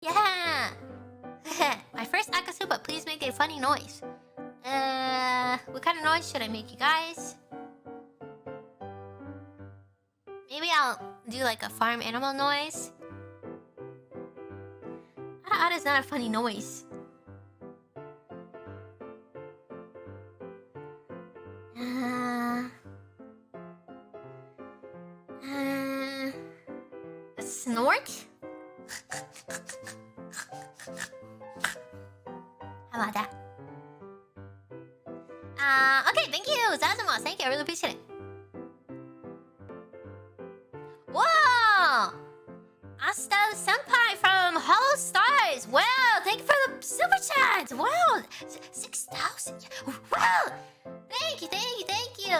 Yeah! My first akasupa, please make a funny noise. What kind of noise should I make, you guys? Maybe I'll do like a farm animal noise. Ada is not a funny noise. A snort? How about that? Okay, thank you, Zazamos. Thank you, I really appreciate it. Whoa! Asta Senpai from Hollow Stars. Wow, thank you for the super chat. Wow, 6,000. Wow, thank you, thank you, thank you.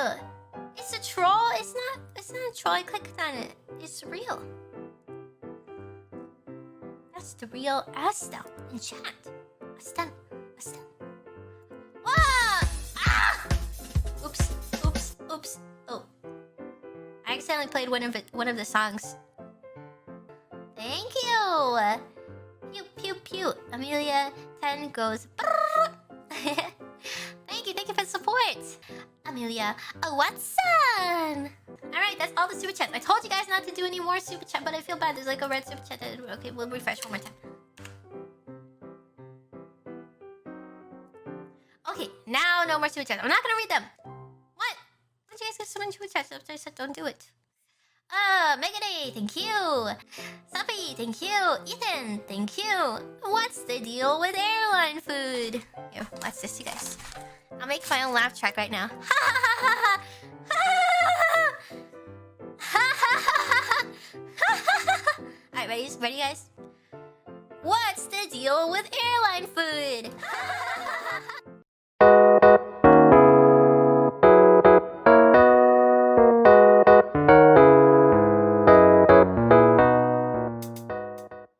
It's a troll. It's not a troll. I clicked on it. It's real. That's the real Asta in chat. Asta. Whoa! Ah! Oops. Oh. I accidentally played one of the songs. Thank you! Pew pew pew. Amelia 10 goes. Thank you for the support. Amelia Watson. Alright, that's all the super chats. I told you guys not to do any more super chat, but I feel bad. There's like a red super chat. Okay, we'll refresh one more time. Okay, now no more super chats. I'm not gonna read them. What? Why did you guys get so many super chats? I said don't do it. Megaday, thank you. Sophie, thank you. Ethan, thank you. What's the deal with airline food? Here, watch this, you guys. I'll make my own laugh track right now. Alright, ready guys? What's the deal with airline food?